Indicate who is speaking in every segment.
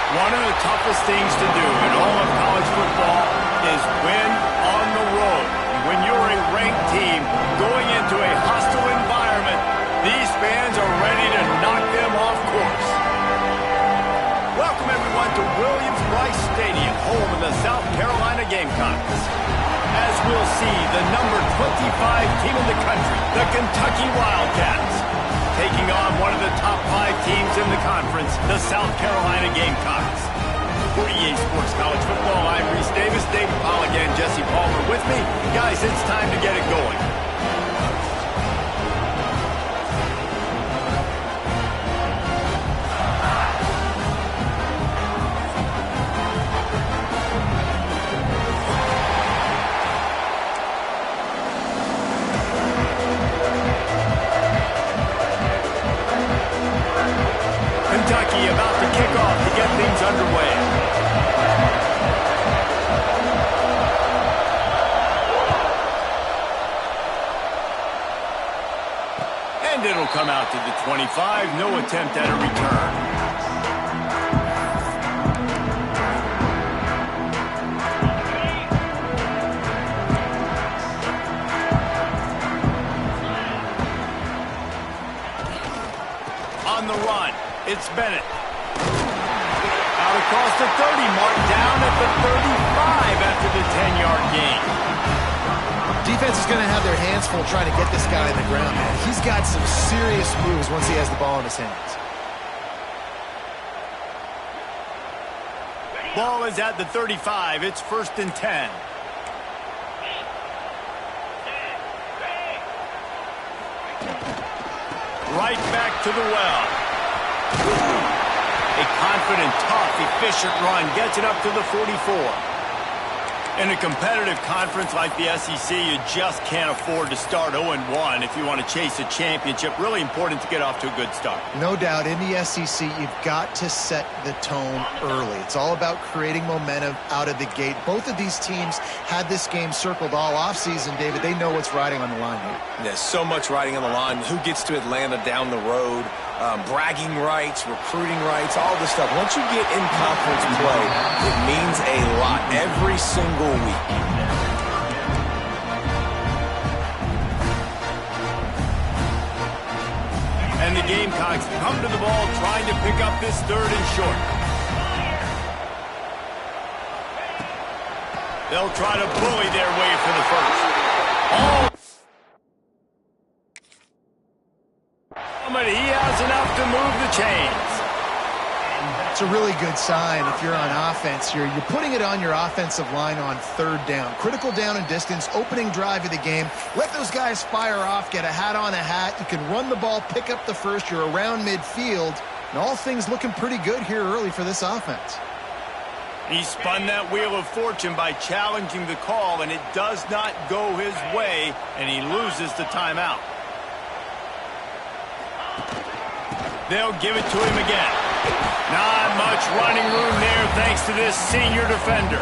Speaker 1: One of the toughest things to do in all of college football is win on the road. When you're a ranked team going into a hostile environment, these fans are ready to knock them off course. Welcome, everyone, to Williams-Brice Stadium, home of the South Carolina Gamecocks. As we'll see, the number 25 team in the country, the Kentucky Wildcats, taking on one of the top 5 teams in the conference, the South Carolina Gamecocks. For EA Sports College Football, I'm Reese Davis, David Polligan, and Jesse Palmer with me. Guys, it's time to get it going. Kentucky about to kick off to get things underway. And it'll come out to the 25. No attempt at a return. On the run. It's Bennett. Out across the 30 mark, down at the 35 after the 10-yard gain.
Speaker 2: Defense is going to have their hands full trying to get this guy on the ground, man. He's got some serious moves once he has the ball in his hands.
Speaker 1: Ball is at the 35. It's 1st and 10. Right back to the well. A confident, tough, efficient run gets it up to the 44. In a competitive conference like the SEC, you just can't afford to start 0-1 if you want to chase a championship. Really important to get off to a good start.
Speaker 2: No doubt, in the SEC, you've got to set the tone early. It's all about creating momentum out of the gate. Both of these teams had this game circled all offseason, David. They know what's riding on the line here.
Speaker 3: There's so much riding on the line. Who gets to Atlanta down the road? Bragging rights, recruiting rights, all this stuff. Once you get in conference play, it means a lot every single week.
Speaker 1: And the Gamecocks come to the ball trying to pick up this 3rd and short. They'll try to bully their way for the first. But he has enough to move the chains.
Speaker 2: It's a really good sign if you're on offense here. You're putting it on your offensive line on 3rd down. Critical down and distance, opening drive of the game. Let those guys fire off, get a hat on a hat. You can run the ball, pick up the first. You're around midfield. And all things looking pretty good here early for this offense.
Speaker 1: He spun that wheel of fortune by challenging the call, and it does not go his way, and he loses the timeout. They'll give it to him again. Not much running room there thanks to this senior defender.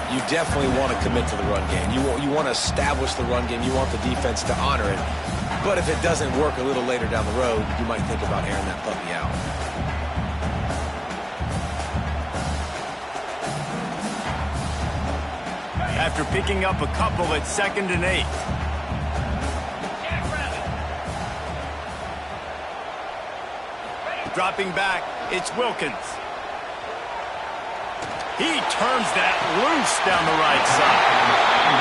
Speaker 3: You definitely want to commit to the run game. You want to establish the run game. You want the defense to honor it. But if it doesn't work a little later down the road, you might think about airing that puppy out.
Speaker 1: After picking up a couple at 2nd and 8. Dropping back, it's Wilkins. He turns that loose down the right side.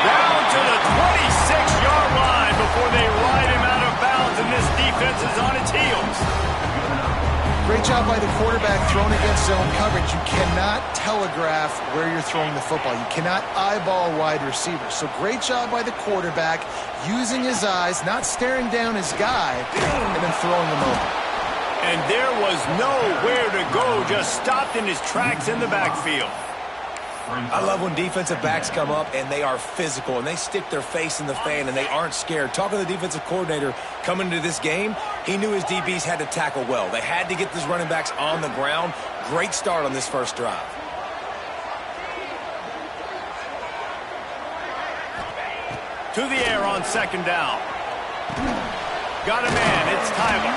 Speaker 1: Down to the 26-yard line before they ride him out of bounds, and this defense is on its heels.
Speaker 2: Great job by the quarterback thrown against zone coverage. You cannot telegraph where you're throwing the football. You cannot eyeball wide receivers. So great job by the quarterback using his eyes, not staring down his guy, and then throwing him over.
Speaker 1: And there was nowhere to go, just stopped in his tracks in the backfield.
Speaker 3: I love when defensive backs come up and they are physical and they stick their face in the fan and they aren't scared. Talking to the defensive coordinator coming into this game, he knew his DBs had to tackle well. They had to get these running backs on the ground. Great start on this first drive.
Speaker 1: To the air on 2nd down. Got a man, it's Tyler.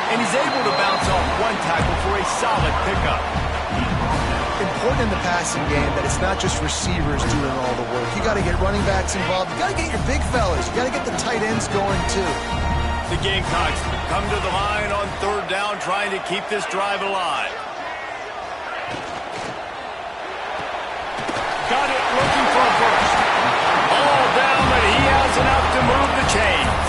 Speaker 1: And he's able to bounce off one tackle for a solid pickup.
Speaker 2: important in the passing game that it's not just receivers doing all the work. You got to get running backs involved. You got to get your big fellas. You got to get the tight ends going too.
Speaker 1: The Gamecocks come to the line on third down, trying to keep this drive alive. Got it, looking for a burst. All down, but he has enough to move the chains.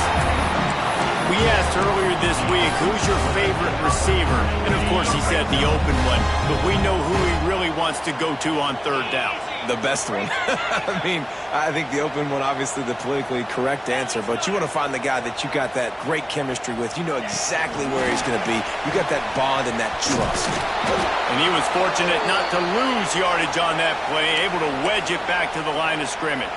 Speaker 1: We asked earlier this week, who's your favorite receiver? And of course he said the open one, but we know who he really wants to go to on third down.
Speaker 3: The best one. I mean, I think the open one, obviously the politically correct answer, but you want to find the guy that you got that great chemistry with. You know exactly where he's going to be. You got that bond and that trust.
Speaker 1: And he was fortunate not to lose yardage on that play, able to wedge it back to the line of scrimmage.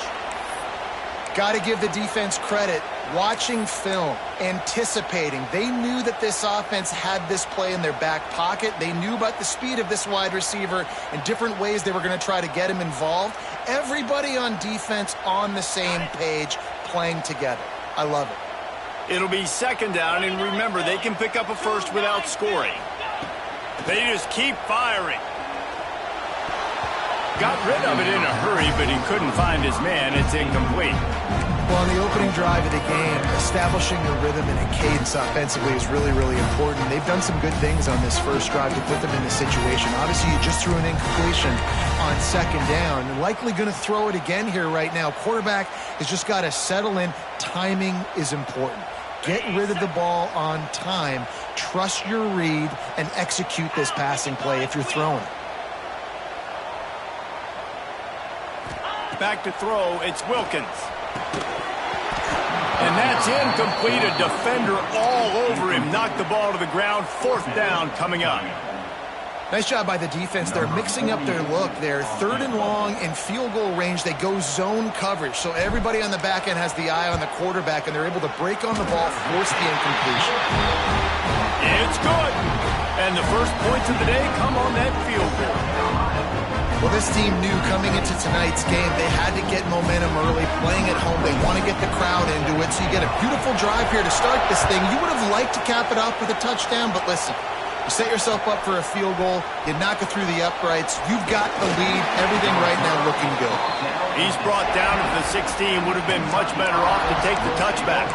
Speaker 2: Got to give the defense credit. Watching film, anticipating. They knew that this offense had this play in their back pocket. They knew about the speed of this wide receiver and different ways they were going to try to get him involved. Everybody on defense on the same page, playing together. I love it.
Speaker 1: It'll be second down, and remember, they can pick up a first without scoring. They just keep firing. Got rid of it in a hurry, but he couldn't find his man. It's incomplete.
Speaker 2: Well, on the opening drive of the game, establishing a rhythm and a cadence offensively is really, really important. They've done some good things on this first drive to put them in this situation. Obviously, you just threw an incompletion on second down, and likely going to throw it again here right now. Quarterback has just got to settle in. Timing is important. Get rid of the ball on time. Trust your read and execute this passing play if you're throwing it.
Speaker 1: Back to throw, it's Wilkins. And that's incomplete. A defender all over him. Knocked the ball to the ground. Fourth down coming up.
Speaker 2: Nice job by the defense. They're mixing up their look. They're third and long in field goal range. They go zone coverage. So everybody on the back end has the eye on the quarterback, and they're able to break on the ball, force the incompletion.
Speaker 1: It's good. And the first points of the day come on that field goal.
Speaker 2: Well, this team knew coming into tonight's game they had to get momentum early, playing at home. They want to get the crowd into it, so you get a beautiful drive here to start this thing. You would have liked to cap it off with a touchdown, but listen, you set yourself up for a field goal, you knock it through the uprights, you've got the lead, everything right now looking good.
Speaker 1: He's brought down at the 16, would have been much better off to take the touchback.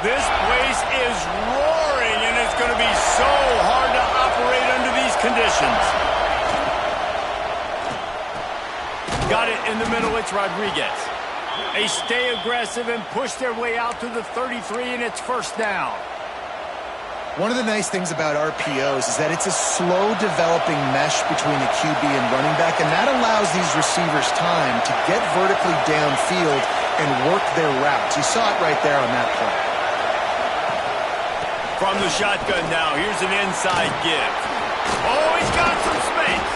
Speaker 1: This place is roaring, and it's going to be so hard to operate under these conditions. Got it in the middle, it's Rodriguez. They stay aggressive and push their way out to the 33, and it's first down.
Speaker 2: One of the nice things about RPOs is that it's a slow developing mesh between the QB and running back, and that allows these receivers time to get vertically downfield and work their routes. You saw it right there on that play.
Speaker 1: From the shotgun now, here's an inside give. Oh, he's got some space.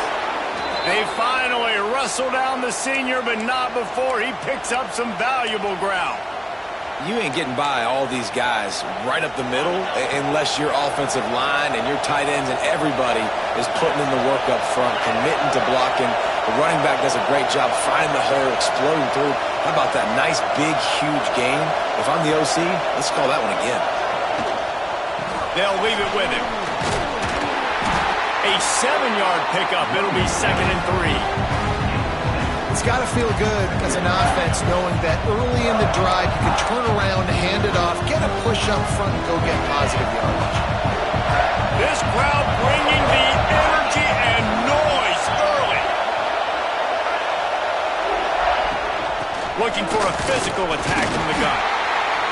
Speaker 1: They finally wrestle down the senior, but not before he picks up some valuable ground.
Speaker 3: You ain't getting by all these guys right up the middle unless your offensive line and your tight ends and everybody is putting in the work up front, committing to blocking. The running back does a great job finding the hole, exploding through. How about that nice, big, huge gain? If I'm the OC, let's call that one again.
Speaker 1: They'll leave it with him. A 7-yard pickup. It'll be 2nd and 3.
Speaker 2: It's got to feel good as an offense knowing that early in the drive you can turn around, hand it off, get a push up front, and go get positive yardage.
Speaker 1: This crowd bringing the energy and noise early. Looking for a physical attack from the gun.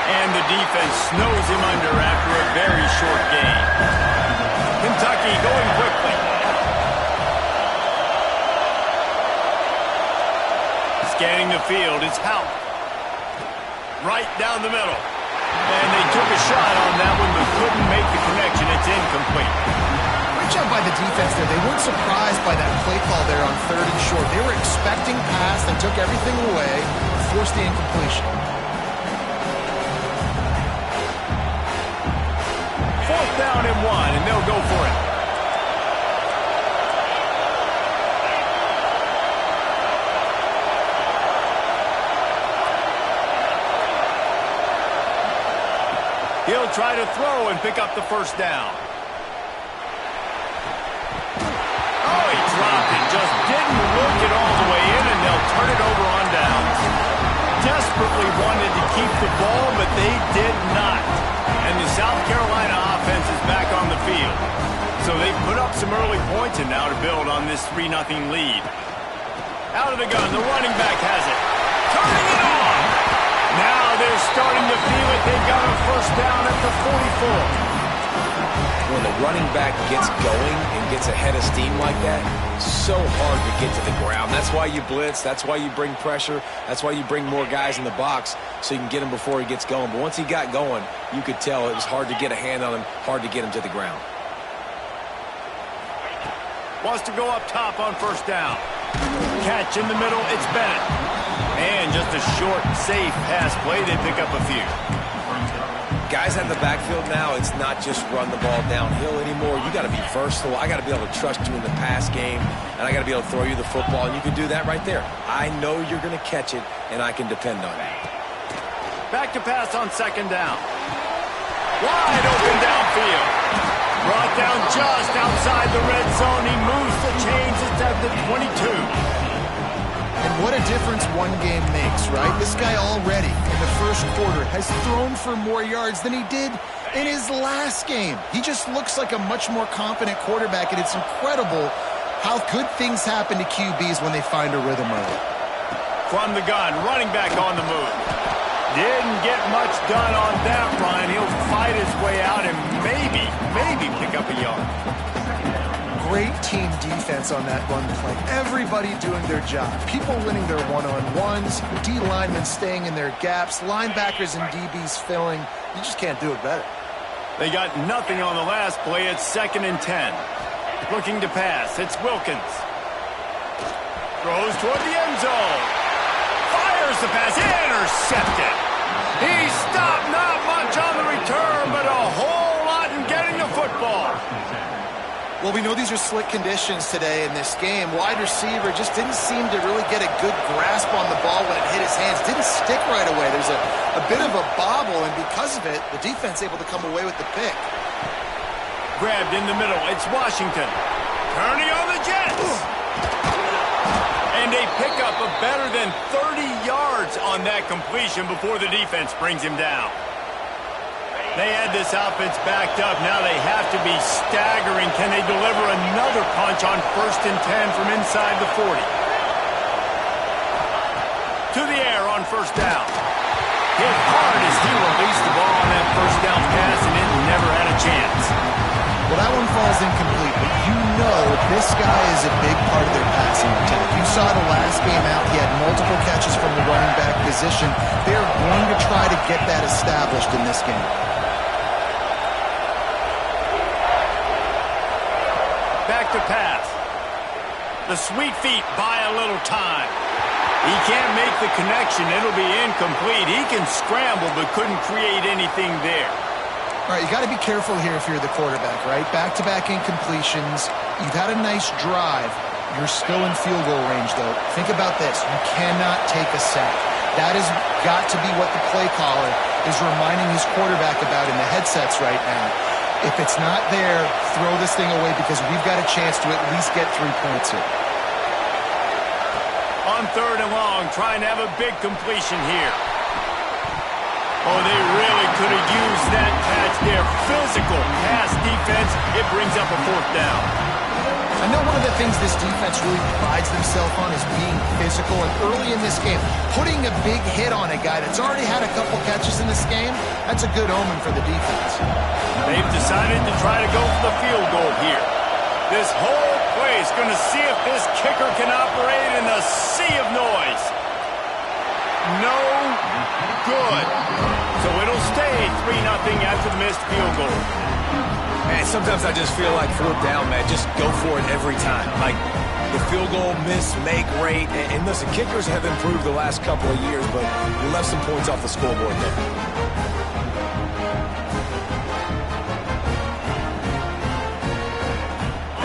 Speaker 1: And the defense snows him under after a very short gain. Kentucky going quickly. Scanning the field, it's Houck. Right down the middle. And they took a shot on that one, but couldn't make the connection. It's incomplete.
Speaker 2: Great job by the defense there. They weren't surprised by that play call there on 3rd and short. They were expecting pass. They took everything away, forced the incompletion.
Speaker 1: 4th down and 1, and they'll go for it. He'll try to throw and pick up the first down. Oh, he dropped it. Just didn't look it all the way in, and they'll turn it over on downs. Desperately wanted to keep the ball, but they did not. And the South Carolina offense is back on the field. So they put up some early points and now to build on this 3-0 lead. Out of the gun, the running back has it. Turning it on! Now they're starting to feel it. They've got a first down at the 44.
Speaker 3: When the running back gets going and gets ahead of steam like that, so hard to get to the ground. That's why you blitz. That's why you bring pressure. That's why you bring more guys in the box so you can get him before he gets going. But once he got going, you could tell it was hard to get a hand on him, hard to get him to the ground.
Speaker 1: Wants to go up top on first down. Catch in the middle, it's Bennett. And just a short, safe pass play. They pick up a few.
Speaker 3: Guys out of the backfield now, it's not just run the ball downhill anymore. You got to be versatile. I got to be able to trust you in the pass game, and I got to be able to throw you the football, and you can do that right there. I know you're going to catch it, and I can depend on it.
Speaker 1: Back to pass on second down. Wide open downfield. Brought down just outside the red zone. He moves the chains. It's at the 22.
Speaker 2: And what a difference one game makes, right? This guy already in the first quarter has thrown for more yards than he did in his last game. He just looks like a much more confident quarterback, and it's incredible how good things happen to QBs when they find a rhythm early.
Speaker 1: From the gun, running back on the move. Didn't get much done on that run. He'll fight his way out and maybe pick up a yard.
Speaker 2: Great team defense on that run play. Everybody doing their job. People winning their one-on-ones, D linemen staying in their gaps, linebackers and DBs filling. You just can't do it better.
Speaker 1: They got nothing on the last play. It's 2nd and 10. Looking to pass. It's Wilkins. Throws toward the end zone. Fires the pass. Intercepted. He stopped. Not much on the return, but a whole lot in getting the football.
Speaker 2: Well, we know these are slick conditions today in this game. Wide receiver just didn't seem to really get a good grasp on the ball when it hit his hands. Didn't stick right away. There's a bit of a bobble, and because of it, the defense able to come away with the pick.
Speaker 1: Grabbed in the middle. It's Washington. Turning on the Jets. And they pick up a better than 30 yards on that completion before the defense brings him down. They had this offense backed up. Now they have to be staggering. Can they deliver another punch on 1st and 10 from inside the 40? To the air on first down. Hit hard as he released the ball on that first down pass, and it never had a chance.
Speaker 2: Well, that one falls incomplete, but you know this guy is a big part of their passing attack. You saw the last game out. He had multiple catches from the running back position. They're going to try to get that established in this game.
Speaker 1: Back to pass. The sweet feet buy a little time. He can't make the connection. It'll be incomplete. He can scramble, but couldn't create anything there.
Speaker 2: All right, you got to be careful here if you're the quarterback, right? Back-to-back incompletions. You've had a nice drive. You're still in field goal range, though. Think about this. You cannot take a sack. That has got to be what the play caller is reminding his quarterback about in the headsets right now. If it's not there, throw this thing away because we've got a chance to at least get 3 points here.
Speaker 1: On 3rd and long, trying to have a big completion here. Oh, they really could have used that catch there. Physical pass defense. It brings up a 4th down.
Speaker 2: I know one of the things this defense really prides themselves on is being physical, and early in this game, putting a big hit on a guy that's already had a couple catches in this game, that's a good omen for the defense.
Speaker 1: They've decided to try to go for the field goal here. This whole play is going to see if this kicker can operate in the sea of noise. No good. So it'll stay 3-0 after the missed field goal.
Speaker 3: Man, sometimes I just feel like 4th down, man, just go for it every time. Like the field goal miss, make rate. And listen, kickers have improved the last couple of years, but you left some points off the scoreboard there.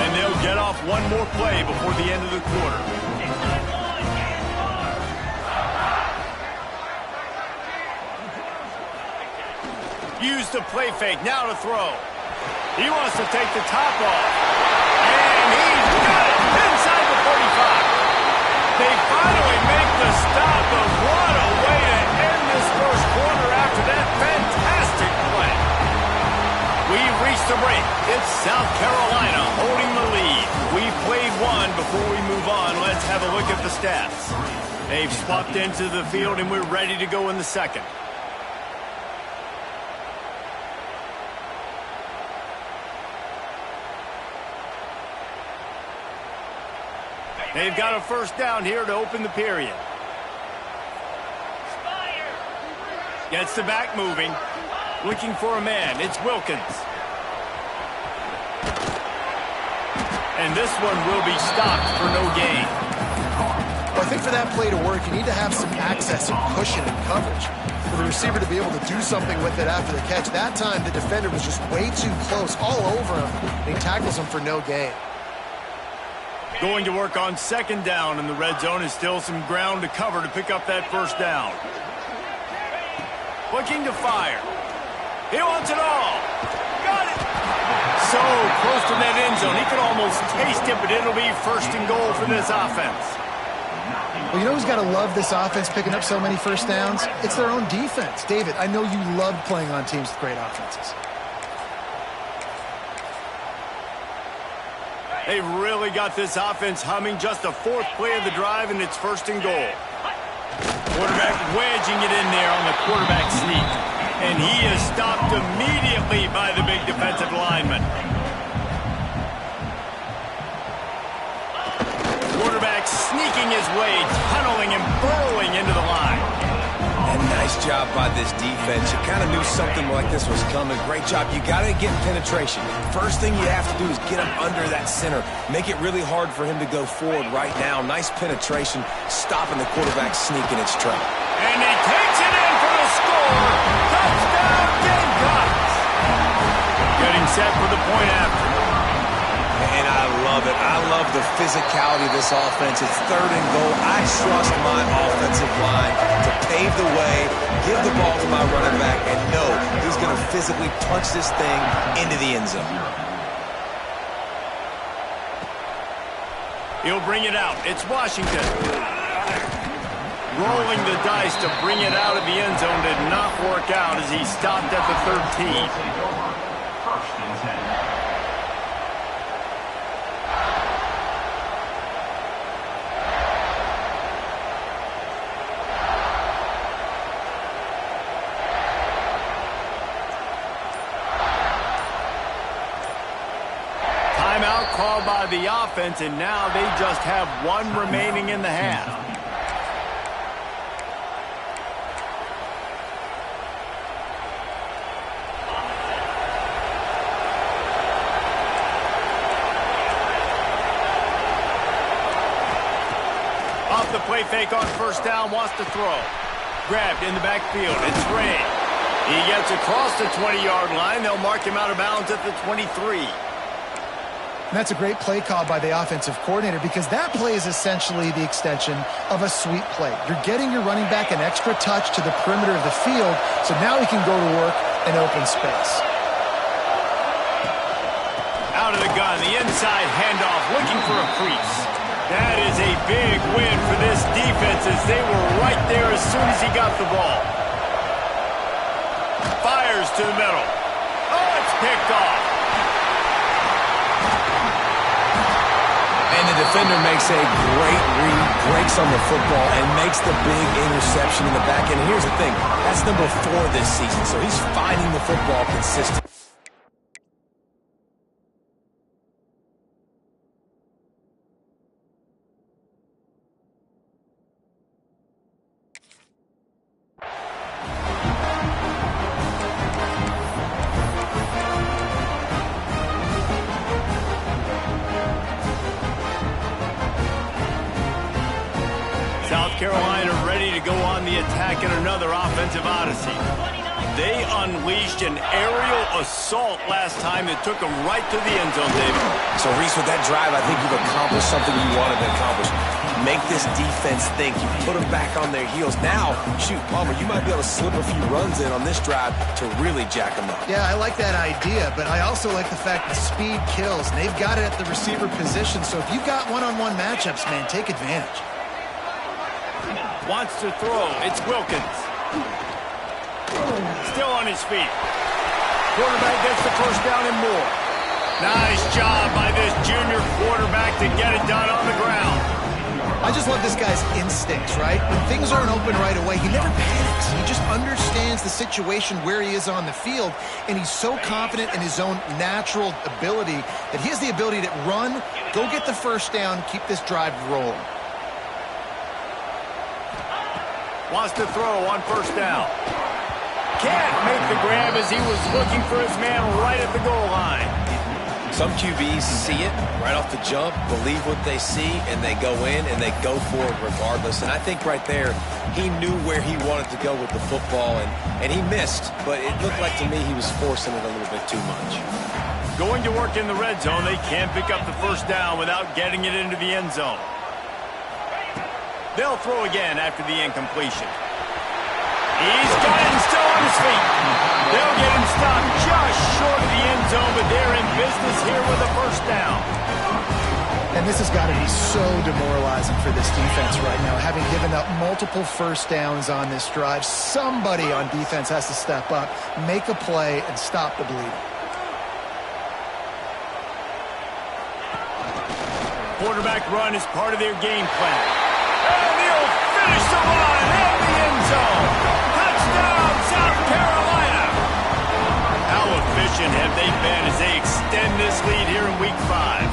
Speaker 1: And they'll get off one more play before the end of the quarter. Use the play fake. Now to throw. He wants to take the top off. And he's got it inside the 45. They finally make the stop, but what a way to end this first quarter after that fantastic play. We've reached the break. It's South Carolina holding the lead. We've played one. Before we move on, let's have a look at the stats. They've swapped into the field, and we're ready to go in the second. They've got a first down here to open the period. Gets the back moving. Looking for a man. It's Wilkins. And this one will be stopped for no gain.
Speaker 2: Well, I think for that play to work, you need to have some access and cushion and coverage for the receiver to be able to do something with it after the catch. That time, the defender was just way too close, all over him. And he tackles him for no gain.
Speaker 1: Going to work on second down, and the red zone is still some ground to cover to pick up that first down. Looking to fire. He wants it all. Got it. So close to that end zone. He could almost taste it, but it'll be first and goal for this offense.
Speaker 2: Well, you know who's got to love this offense picking up so many first downs? It's their own defense. David, I know you love playing on teams with great offenses.
Speaker 1: They've really got this offense humming. Just the fourth play of the drive, and it's first and goal. Quarterback wedging it in there on the quarterback sneak. And he is stopped immediately by the big defensive lineman. Quarterback sneaking his way, tunneling and burrowing into the line.
Speaker 3: And nice job by this defense. You kind of knew something like this was coming. Great job. You got to get penetration. First thing you have to do is get him under that center. Make it really hard for him to go forward right now. Nice penetration, stopping the quarterback sneak in its track.
Speaker 1: And he takes it in for the score. Touchdown, Gamecocks. Getting set for the point after.
Speaker 3: And I love it. I love the physicality of this offense. It's third and goal. I trust my offensive line to pave the way, give the ball to my running back, and know he's going to physically punch this thing into the end zone.
Speaker 1: He'll bring it out. It's Washington. Rolling the dice to bring it out of the end zone did not work out as he stopped at the 13. Called by the offense, and now they just have one remaining in the half. Off the play fake on first down, wants to throw. Grabbed in the backfield. It's Ray. He gets across the 20-yard line. They'll mark him out of bounds at the 23.
Speaker 2: And that's a great play call by the offensive coordinator because that play is essentially the extension of a sweep play. You're getting your running back an extra touch to the perimeter of the field, so now he can go to work in open space.
Speaker 1: Out of the gun, the inside handoff, looking for a crease. That is a big win for this defense as they were right there as soon as he got the ball. Fires to the middle. Oh, it's picked off.
Speaker 3: And the defender makes a great read, breaks on the football, and makes the big interception in the back end. Here's the thing, that's number 4 this season, so he's finding the football consistently.
Speaker 1: South Carolina ready to go on the attack in another offensive odyssey. They unleashed an aerial assault last time that took them right to the end zone, David.
Speaker 3: So, Reese, with that drive, I think you've accomplished something you wanted to accomplish. make this defense think. You put them back on their heels. Now, shoot, Palmer, you might be able to slip a few runs in on this drive to really jack them up.
Speaker 2: Yeah, I like that idea, but I also like the fact that speed kills, and they've got it at the receiver position. So if you've got one-on-one matchups, man, take advantage.
Speaker 1: Wants to throw. It's Wilkins. Still on his feet. Quarterback gets the first down and more. Nice job by this junior quarterback to get it done on the ground.
Speaker 2: I just love this guy's instincts, right? When things aren't open right away, he never panics. He just understands the situation where he is on the field, and he's so confident in his own natural ability that he has the ability to run, go get the first down, keep this drive rolling.
Speaker 1: Wants to throw on first down. Can't make the grab as he was looking for his man right at the goal line.
Speaker 3: Some QBs see it right off the jump, believe what they see, and they go in and they go for it regardless. And I think right there, he knew where he wanted to go with the football, and he missed. But it looked like to me he was forcing it a little bit too much.
Speaker 1: Going to work in the red zone, they can't pick up the first down without getting it into the end zone. They'll throw again after the incompletion. He's got it and still on his feet. They'll get him stopped just short of the end zone, but they're in business here with a first down.
Speaker 2: And this has got to be so demoralizing for this defense right now, having given up multiple first downs on this drive. Somebody on defense has to step up, make a play, and stop the bleeding.
Speaker 1: Quarterback run is part of their game plan. And he'll finish the line in the end zone. Touchdown, South Carolina. How efficient have they been as they extend this lead here in Week 5?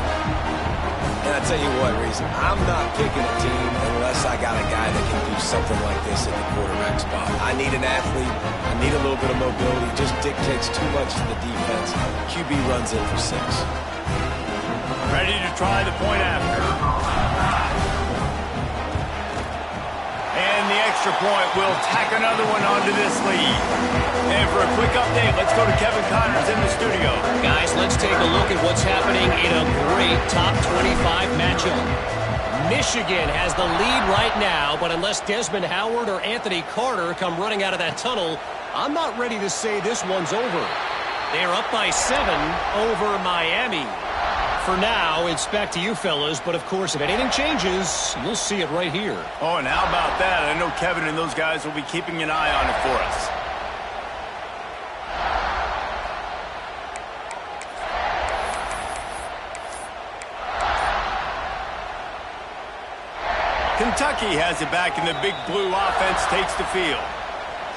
Speaker 3: And I tell you what, Reese, I'm not picking a team unless I got a guy that can do something like this at the quarterback spot. I need an athlete. I need a little bit of mobility. It just dictates too much to the defense. QB runs in for 6.
Speaker 1: Ready to try the point after. And the extra point will tack another one onto this lead. And for a quick update, let's go to Kevin Connors in the studio.
Speaker 4: Guys, let's take a look at what's happening in a great top 25 matchup. Michigan has the lead right now, but unless Desmond Howard or Anthony Carter come running out of that tunnel, I'm not ready to say this one's over. They're up by 7 over Miami. For now, it's back to you fellas, but of course, if anything changes, you'll see it right here.
Speaker 1: Oh, and how about that? I know Kevin and those guys will be keeping an eye on it for us. Kentucky has it back, and the big blue offense takes the field.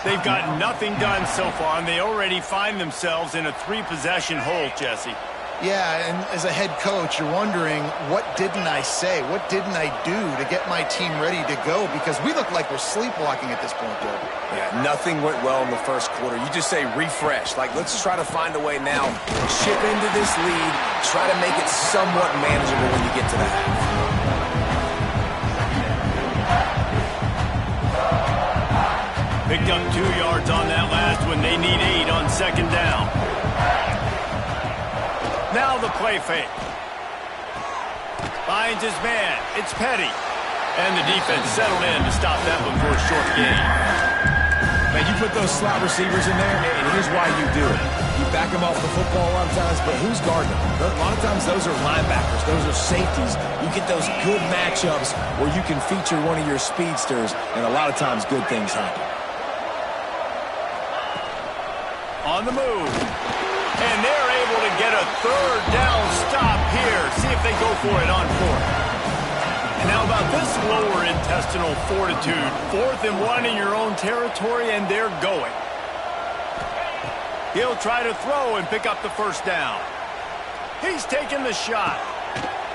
Speaker 1: They've got nothing done so far, and they already find themselves in a 3-possession hole, Jesse.
Speaker 2: Yeah, and as a head coach, you're wondering, what didn't I say? What didn't I do to get my team ready to go? Because we look like we're sleepwalking at this point, Bill.
Speaker 3: Yeah, nothing went well in the first quarter. You just say refresh. Like, let's try to find a way now. Chip into this lead. Try to make it somewhat manageable when you get to the half.
Speaker 1: Picked up 2 yards on that last one. They need 8 on second down. Now the play fake. Finds his man. It's Petty. And the defense settled in to stop that one for a short gain.
Speaker 3: Man, you put those slot receivers in there, and here's why you do it. You back them off the football a lot of times, but who's guarding them? A lot of times those are linebackers. Those are safeties. You get those good matchups where you can feature one of your speedsters, and a lot of times good things happen.
Speaker 1: On the move. And they're able to get a third down stop here. See if they go for it on 4th. And how about this lower intestinal fortitude? 4th and 1 in your own territory, and they're going. He'll try to throw and pick up the first down. He's taking the shot.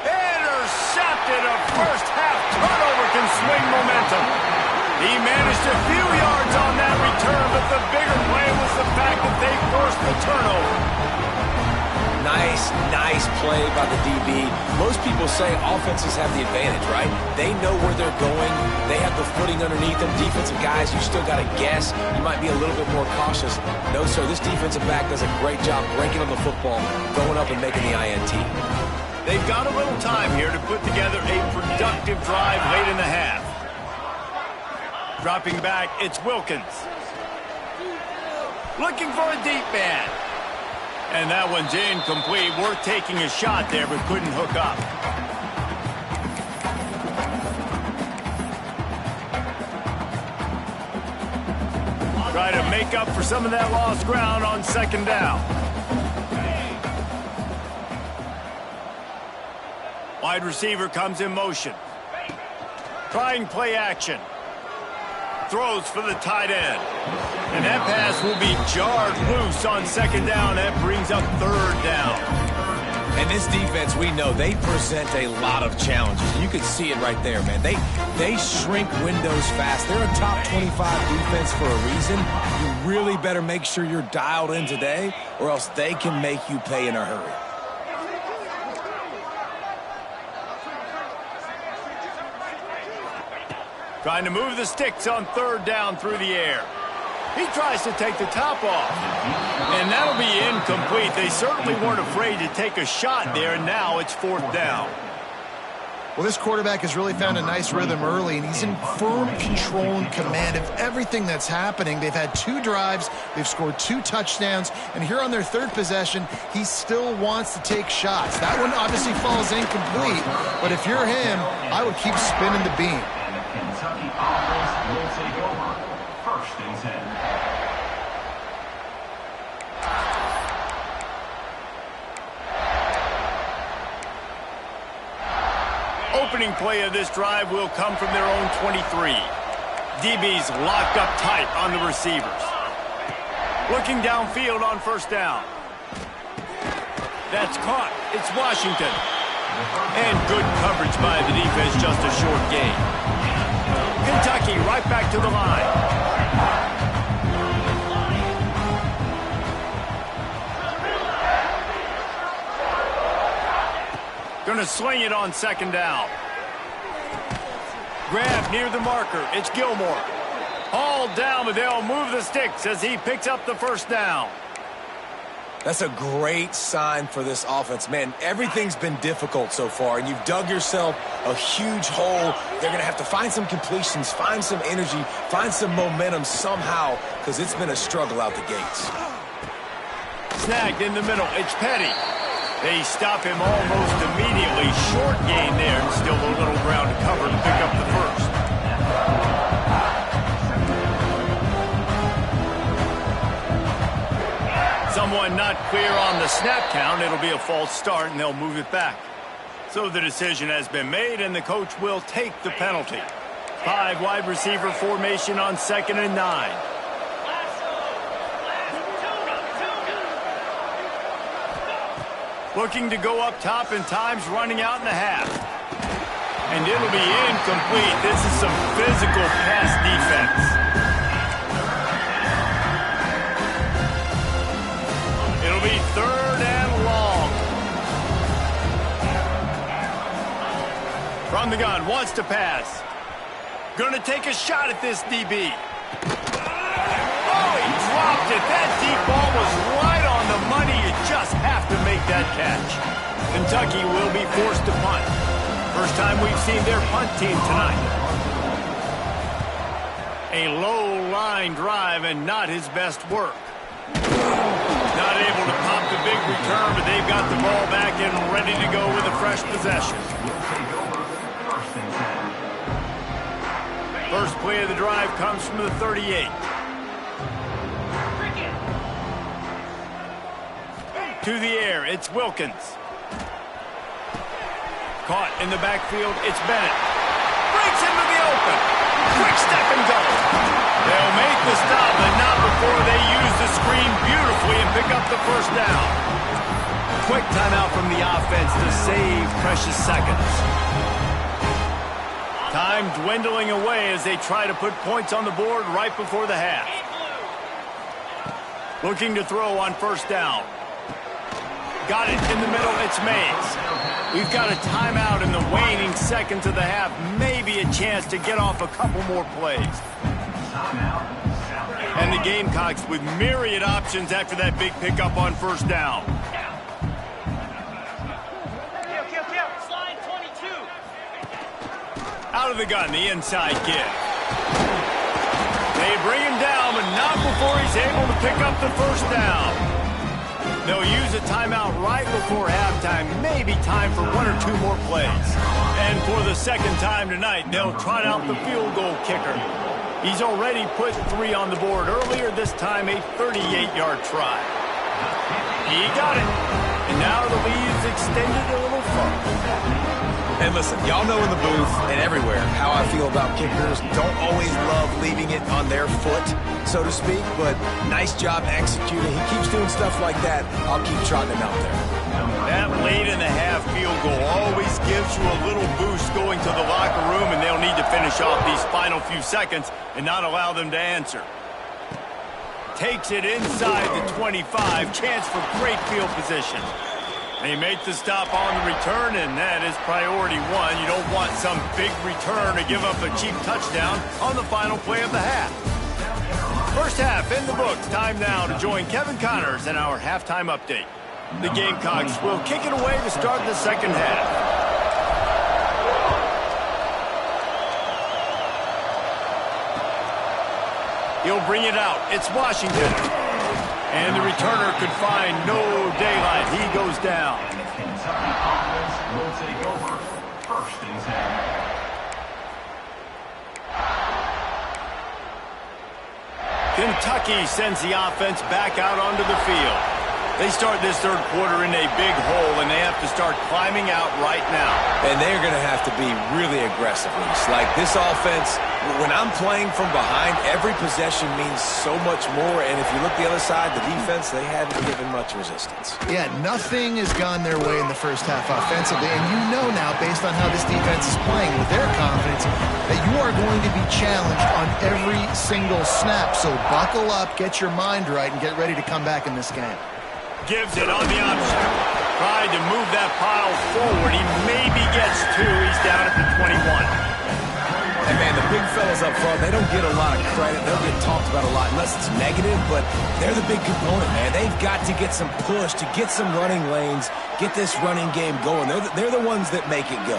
Speaker 1: Intercepted. A first half turnover can swing momentum. He managed a few yards on that return, but the bigger play was the fact that they forced the turnover.
Speaker 3: Nice play by the DB. Most people say offenses have the advantage, right? They know where they're going. They have the footing underneath them. Defensive guys, you still got to guess. You might be a little bit more cautious. No, sir, this defensive back does a great job breaking on the football, going up and making the INT.
Speaker 1: They've got a little time here to put together a productive drive late in the half. Dropping back, it's Wilkins. Looking for a deep man. And that one's incomplete. Worth taking a shot there, but couldn't hook up. Try to make up for some of that lost ground on second down. Wide receiver comes in motion. Trying play action. Throws for the tight end. And that pass will be jarred loose on second down. That brings up third down.
Speaker 3: And this defense, we know, they present a lot of challenges. You can see it right there, man. They shrink windows fast. They're a top 25 defense for a reason. You really better make sure you're dialed in today, or else they can make you pay in a hurry.
Speaker 1: Trying to move the sticks on third down through the air. He tries to take the top off. And that'll be incomplete. They certainly weren't afraid to take a shot there, and now it's fourth down.
Speaker 2: Well, this quarterback has really found a nice rhythm early, and he's in firm control and command of everything that's happening. They've had 2 drives. They've scored 2 touchdowns. And here on their third possession, he still wants to take shots. That one obviously falls incomplete. But if you're him, I would keep spinning the beam.
Speaker 5: Kentucky offense will take over. First and 10.
Speaker 1: Opening play of this drive will come from their own 23. DB's locked up tight on the receivers. Looking downfield on first down. That's caught. It's Washington. And good coverage by the defense, just a short gain. Kentucky right back to the line. Gonna sling it on second down. Grab near the marker. It's Gilmore. Hauled down, but they'll move the sticks as he picks up the first down.
Speaker 3: That's a great sign for this offense. Man, everything's been difficult so far, and you've dug yourself a huge hole. They're going to have to find some completions, find some energy, find some momentum somehow, because it's been a struggle out the gates.
Speaker 1: Snagged in the middle. It's Petty. They stop him almost immediately. Short gain there, and still a little ground to cover to pick up the first. Someone not clear on the snap count. It'll be a false start, and they'll move it back. So the decision has been made, and the coach will take the penalty. 5 wide receiver formation on 2nd and 9. Looking to go up top, and time's running out in the half. And it'll be incomplete. This is some physical pass defense. It'll be 3rd and long. From the gun, wants to pass. Gonna take a shot at this DB. Oh, he dropped it. That deep ball was right on the money. You just have to make that catch. Kentucky will be forced to punt. First time we've seen their punt team tonight. A low-line drive and not his best work. Not able to pop the big return, but they've got the ball back and ready to go with a fresh possession. First play of the drive comes from the 38. To the air, it's Wilkins. Caught in the backfield, it's Bennett. Breaks into the open. Quick step and go. They'll make the stop, but not before they use the screen beautifully and pick up the first down. Quick timeout from the offense to save precious seconds. Time dwindling away as they try to put points on the board right before the half. Looking to throw on first down. Got it in the middle, it's Mays. We've got a timeout in the waning seconds of the half. Maybe a chance to get off a couple more plays. And the Gamecocks with myriad options after that big pickup on first down. Out of the gun, the inside give. They bring him down, but not before he's able to pick up the first down. They'll use a timeout right before halftime, maybe time for one or two more plays. And for the second time tonight, they'll trot out the field goal kicker. He's already put 3 on the board earlier, this time a 38-yard try. He got it. And now the lead is extended a little further.
Speaker 3: And listen, y'all know in the booth and everywhere how I feel about kickers. Don't always love leaving it on their foot, so to speak, but nice job executing. He keeps doing stuff like that. I'll keep trotting him out there.
Speaker 1: That late-in-the-half field goal always gives you a little boost going to the locker room, and they'll need to finish off these final few seconds and not allow them to answer. Takes it inside the 25. Chance for great field position. They make the stop on the return, and that is priority 1. You don't want some big return to give up a cheap touchdown on the final play of the half. First half in the books. Time now to join Kevin Connors in our halftime update. The Gamecocks will kick it away to start the second half. He'll bring it out. It's Washington. And the returner could find no daylight. He goes down.
Speaker 5: Kentucky offense will take over. First and 10.
Speaker 1: Kentucky sends the offense back out onto the field. They start this third quarter in a big hole, and they have to start climbing out right now.
Speaker 3: And they're going to have to be really aggressive. Like this offense, when I'm playing from behind, every possession means so much more. And if you look the other side, the defense, they haven't given much resistance.
Speaker 2: Yeah, nothing has gone their way in the first half offensively. And you know now, based on how this defense is playing with their confidence, that you are going to be challenged on every single snap. So buckle up, get your mind right, and get ready to come back in this game.
Speaker 1: Gives it on the option. Tried to move that pile forward. He maybe gets 2. He's down at the 21.
Speaker 3: And, man, the big fellas up front, they don't get a lot of credit. They'll get talked about a lot unless it's negative, but they're the big component, man. They've got to get some push, to get some running lanes, get this running game going. They're the ones that make it go.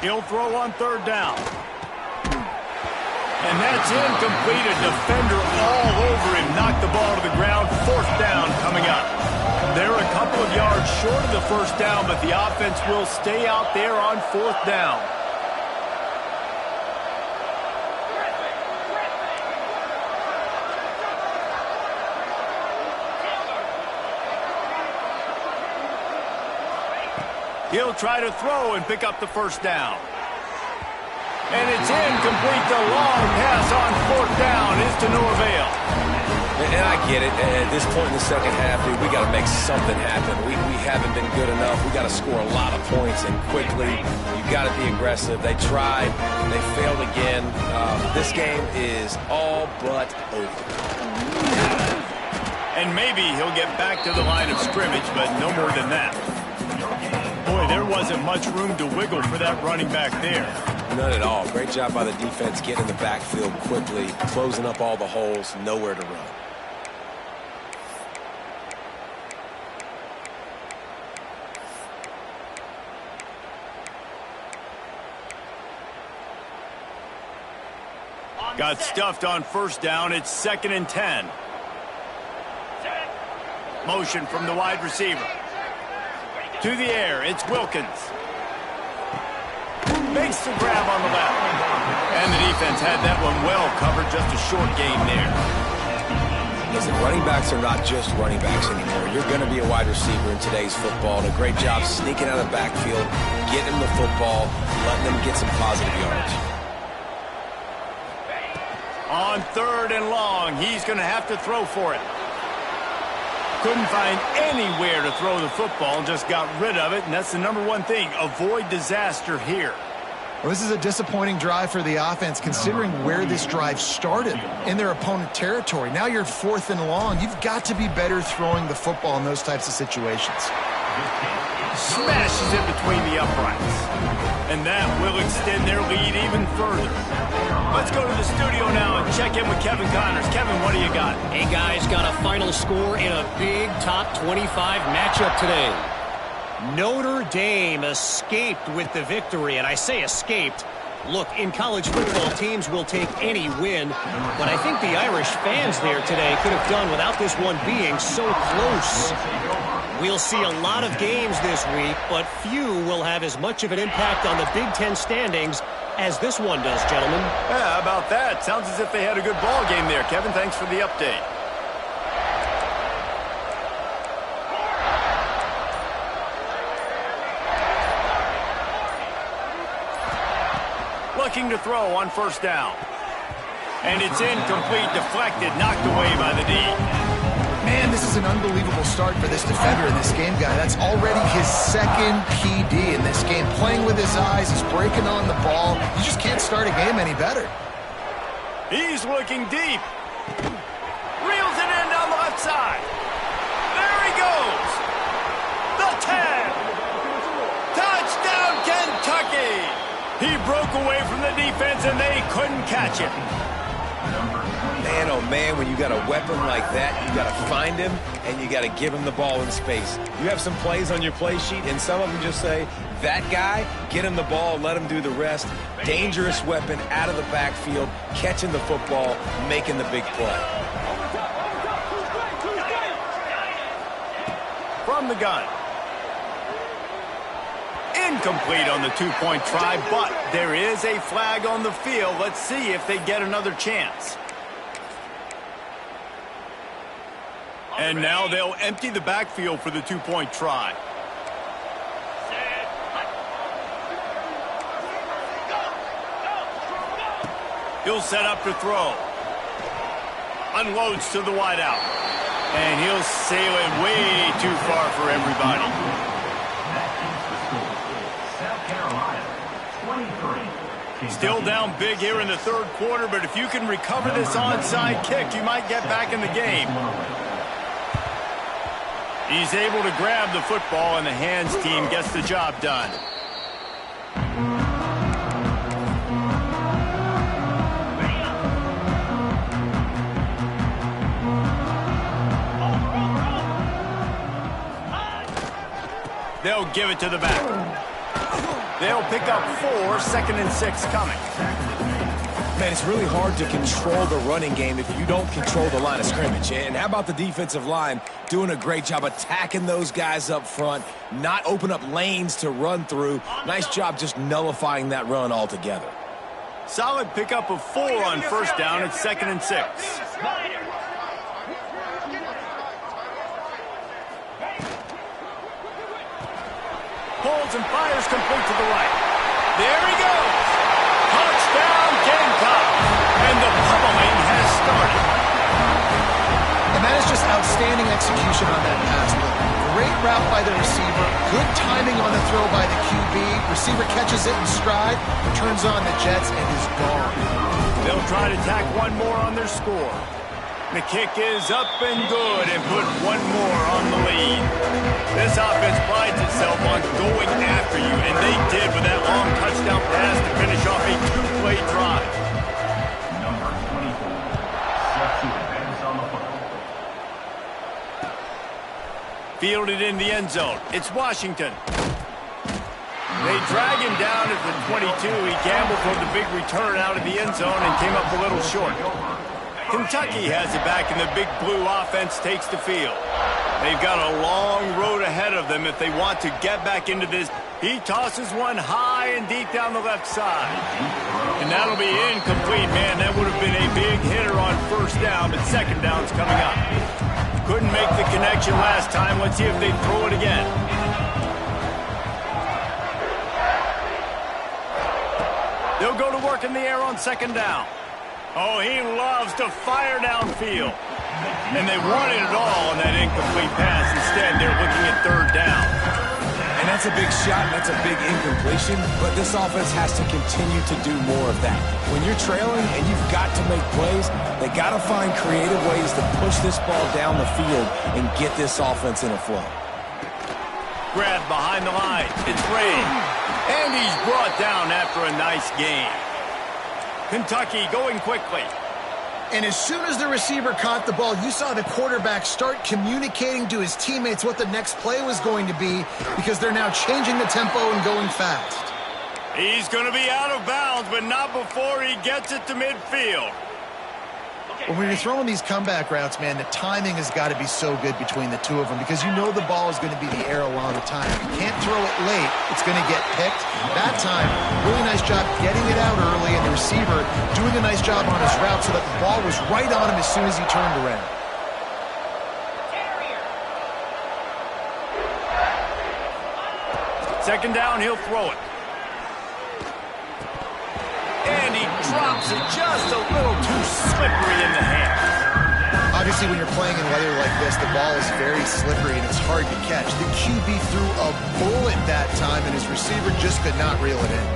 Speaker 1: He'll throw on third down. And that's incomplete. A defender all over him. Knocked the ball to the ground. Fourth down coming up. They're a couple of yards short of the first down, but the offense will stay out there on fourth down. He'll try to throw and pick up the first down. And it's incomplete. The long pass on fourth down is to no avail.
Speaker 3: And I get it. At this point in the second half, dude, we got to make something happen. We haven't been good enough. We got to score a lot of points and quickly. You got to be aggressive. They tried. They failed again. This game is all but over.
Speaker 1: And maybe he'll get back to the line of scrimmage, but no more than that. Boy, there wasn't much room to wiggle for that running back there.
Speaker 3: None at all. Great job by the defense getting in the backfield quickly, closing up all the holes, nowhere to run.
Speaker 1: Got stuffed on first down. It's 2nd and 10. Motion from the wide receiver. To the air, it's Wilkins. Makes the grab on the left. And the defense had that one well covered, just a short gain there.
Speaker 3: Listen, running backs are not just running backs anymore. You're going to be a wide receiver in today's football. And a great job sneaking out of the backfield, getting them the football, letting them get some positive yards.
Speaker 1: On 3rd and long, he's going to have to throw for it. Couldn't find anywhere to throw the football, just got rid of it, and that's the number one thing. Avoid disaster here.
Speaker 2: Well, this is a disappointing drive for the offense, considering where this drive started, in their opponent territory. Now you're 4th and long. You've got to be better throwing the football in those types of situations.
Speaker 1: Smashes it between the uprights. And that will extend their lead even further. Let's go to the studio now and check in with Kevin Connors. Kevin, what do you got?
Speaker 4: Hey, guys, got a final score in a big top 25 matchup today. Notre Dame escaped with the victory, and I say escaped. Look, in college football, teams will take any win, but I think the Irish fans there today could have done without this one being so close. We'll see a lot of games this week, but few will have as much of an impact on the Big Ten standings as this one does, gentlemen.
Speaker 1: Yeah, how about that? Sounds as if they had a good ball game there. Kevin, thanks for the update. Looking to throw on 1st down. And it's incomplete, deflected, knocked away by the D.
Speaker 2: Man, this is an unbelievable start for this defender in this game, guy. That's already his 2nd PD in this game. Playing with his eyes, he's breaking on the ball. You just can't start a game any better.
Speaker 1: He's looking deep. Reels it in down the left side. There he goes. The 10. Touchdown, Kentucky. He broke away from the defense, and they couldn't catch it.
Speaker 3: Man, oh man, when you got a weapon like that, you got to find him, and you got to give him the ball in space. You have some plays on your play sheet, and some of them just say, that guy, get him the ball, let him do the rest. Dangerous weapon out of the backfield, catching the football, making the big play.
Speaker 1: From the gun. Incomplete on the 2-point try, but there is a flag on the field. Let's see if they get another chance. And now they'll empty the backfield for the 2-point try. He'll set up to throw. Unloads to the wideout. And he'll sail it way too far for everybody. Still down big here in the 3rd quarter, but if you can recover this onside kick, you might get back in the game. He's able to grab the football, and the hands team gets the job done. They'll give it to the back. They'll pick up 4, 2nd and 6 coming.
Speaker 3: Man, it's really hard to control the running game if you don't control the line of scrimmage. And how about the defensive line doing a great job attacking those guys up front, not open up lanes to run through. Nice job just nullifying that run altogether.
Speaker 1: Solid pickup of 4 on 1st down. It's 2nd and 6. Pulls and fires complete to the right. There he goes. Touchdown, Gamecocks. And the pummeling has started.
Speaker 2: And that is just outstanding execution on that pass play. Great route by the receiver. Good timing on the throw by the QB. Receiver catches it in stride, turns on the jets, and is gone.
Speaker 1: They'll try to tack one more on their score. The kick is up and good and put one more on the lead. This offense prides itself on going after you, and they did with that long touchdown pass to finish off a 2-play drive.
Speaker 5: Number 24, set to advance on the football.
Speaker 1: Fielded in the end zone. It's Washington. They drag him down at the 22. He gambled for the big return out of the end zone and came up a little short. Kentucky has it back, and the big blue offense takes the field. They've got a long road ahead of them if they want to get back into this. He tosses one high and deep down the left side. And that'll be incomplete, man. That would have been a big hitter on 1st down, but 2nd down's coming up. Couldn't make the connection last time. Let's see if they throw it again. They'll go to work in the air on 2nd down. Oh, he loves to fire downfield. And they wanted it all on that incomplete pass. Instead, they're looking at 3rd down.
Speaker 3: And that's That's a big shot, and that's a big incompletion, but this offense has to continue to do more of that. When you're trailing and you've got to make plays, they got to find creative ways to push this ball down the field and get this offense in a flow.
Speaker 1: Grab behind the line. It's Ray. And he's brought down after a nice game. Kentucky going quickly.
Speaker 2: And as soon as the receiver caught the ball, you saw the quarterback start communicating to his teammates what the next play was going to be, because they're now changing the tempo and going fast.
Speaker 1: He's going to be out of bounds, but not before he gets it to midfield.
Speaker 2: When you're throwing these comeback routes, man, the timing has got to be so good between the two of them, because you know the ball is going to be the air a lot of the time. If you can't throw it late, it's going to get picked. That time, really nice job getting it out early, and the receiver doing a nice job on his route so that the ball was right on him as soon as he turned around.
Speaker 1: Second down, he'll throw it. And he drops it just a little too slippery in the hand.
Speaker 2: Obviously, when you're playing in weather like this, the ball is very slippery and it's hard to catch. The QB threw a bullet that time, and his receiver just could not reel it in.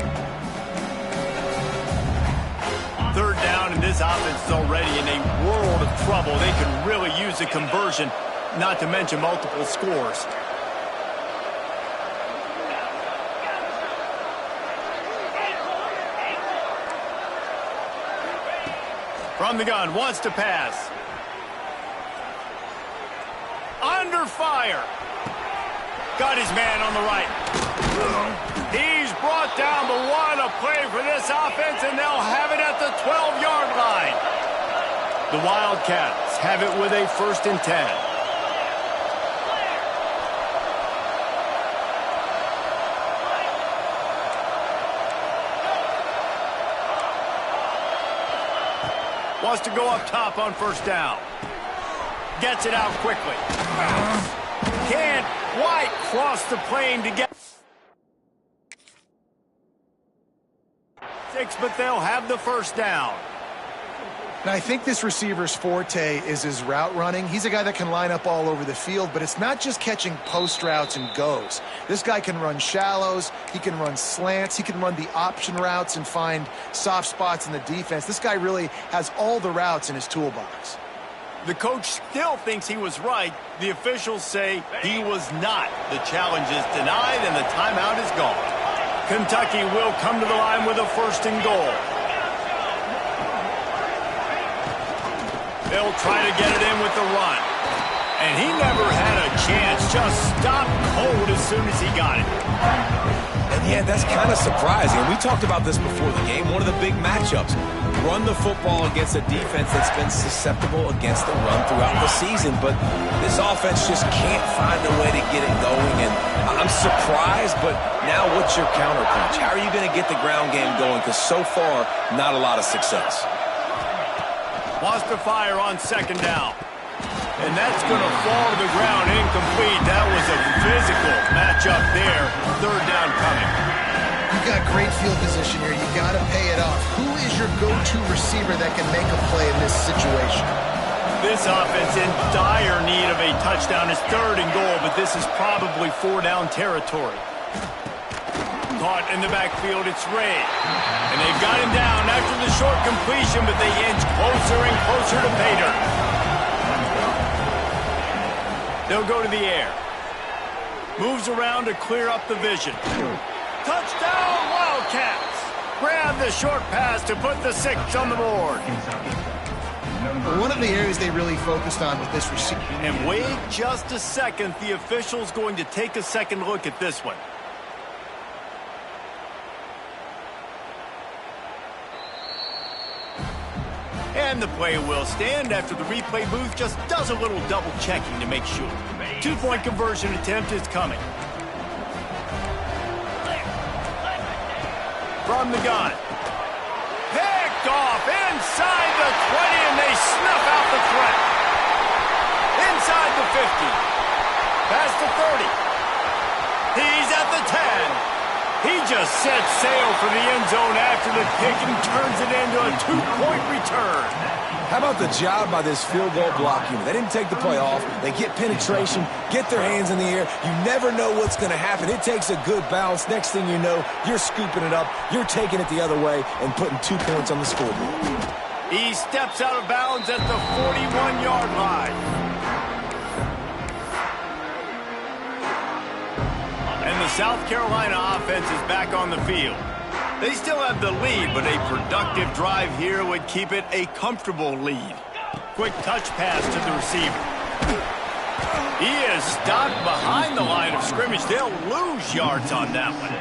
Speaker 1: Third down, and this offense is already in a world of trouble. They can really use a conversion, not to mention multiple scores. From the gun, wants to pass. Under fire. Got his man on the right. He's brought down, but what a play for this offense, and they'll have it at the 12-yard line. The Wildcats have it with a 1st and 10. Wants to go up top on 1st down. Gets it out quickly. Can't quite cross the plane to get 6, but they'll have the 1st down.
Speaker 2: Now, I think this receiver's forte is his route running. He's a guy that can line up all over the field, but it's not just catching post routes and goes. This guy can run shallows, he can run slants, he can run the option routes and find soft spots in the defense. This guy really has all the routes in his toolbox.
Speaker 1: The coach still thinks he was right. The officials say he was not. The challenge is denied, and the timeout is gone. Kentucky will come to the line with a 1st and goal. They'll try to get it in with the run. And he never had a chance. Just stopped cold as soon as he got it.
Speaker 3: And yeah, that's kind of surprising. We talked about this before the game. One of the big matchups. Run the football against a defense that's been susceptible against the run throughout the season. But this offense just can't find a way to get it going. And I'm surprised, but now what's your counterpunch? How are you going to get the ground game going? Because so far, not a lot of success.
Speaker 1: Wants to fire on 2nd down. And that's going to fall to the ground incomplete. That was a physical matchup there. 3rd down coming.
Speaker 2: You've got great field position here. You got to pay it off. Who is your go-to receiver that can make a play in this situation?
Speaker 1: This offense in dire need of a touchdown. It's 3rd and goal, but this is probably 4-down territory. Caught in the backfield, it's Ray. And they've got him down after the short completion, but they inch closer and closer to pay dirt. They'll go to the air. Moves around to clear up the vision. Touchdown, Wildcats! Grab the short pass to put the 6 on the board.
Speaker 2: One of the areas they really focused on with this receiver.
Speaker 1: And wait just a second. The official's going to take a second look at this one. And the play will stand after the replay booth just does a little double checking to make sure. 2-point conversion attempt is coming. From the gun. Picked off inside the 20, and they snuff out the threat. Inside the 50. Past the 30. He's at the 10. He just sets sail for the end zone after the pick and turns it into a 2-point return.
Speaker 3: How about the job by this field goal block unit? They didn't take the play off. They get penetration, get their hands in the air. You never know what's going to happen. It takes a good bounce. Next thing you know, you're scooping it up. You're taking it the other way and putting 2 points on the scoreboard.
Speaker 1: He steps out of bounds at the 41-yard line. And the South Carolina offense is back on the field. They still have the lead, but a productive drive here would keep it a comfortable lead. Quick touch pass to the receiver. He is stopped behind the line of scrimmage. They'll lose yards on that one.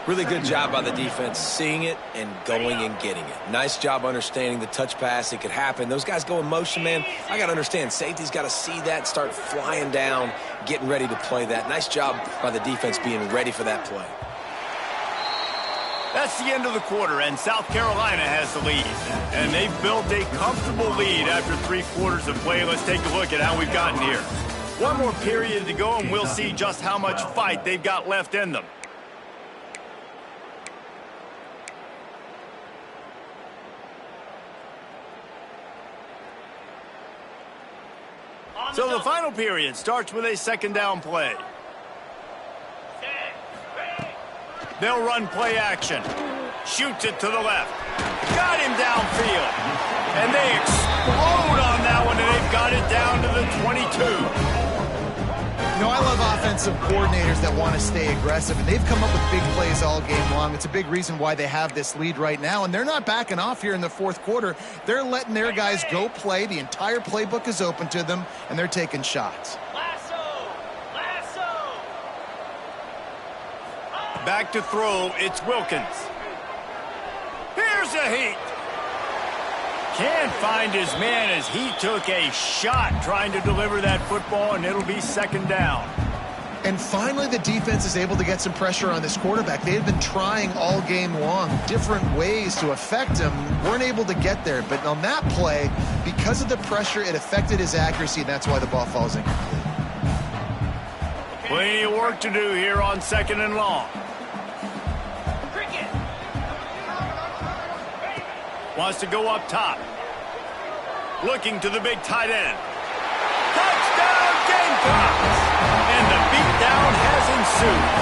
Speaker 3: Really good job by the defense seeing it and going and getting it. Nice job understanding the touch pass. It could happen. Those guys go in motion, man. I got to understand. Safety's got to see that, start flying down, getting ready to play that. Nice job by the defense being ready for that play.
Speaker 1: That's the end of the quarter, and South Carolina has the lead. And they've built a comfortable lead after 3 quarters of play. Let's take a look at how we've gotten here. One more period to go, and we'll see just how much fight they've got left in them. So the final period starts with a 2nd down play. They'll run play action. Shoots it to the left. Got him downfield. And they explode on that one, and they've got it down to the 22.
Speaker 2: You know, I love offensive coordinators that want to stay aggressive, and they've come up with big plays all game long. It's a big reason why they have this lead right now, and they're not backing off here in the 4th quarter. They're letting their guys go play. The entire playbook is open to them, and they're taking shots.
Speaker 1: Back to throw, it's Wilkins. Here's a heat. Can't find his man as he took a shot trying to deliver that football, and it'll be 2nd down.
Speaker 2: And finally, the defense is able to get some pressure on this quarterback. They had been trying all game long different ways to affect him. Weren't able to get there. But on that play, because of the pressure, it affected his accuracy, and that's why the ball falls incomplete.
Speaker 1: Plenty of work to do here on 2nd and long. Wants to go up top. Looking to the big tight end. Touchdown Gamecocks! And the beatdown has ensued.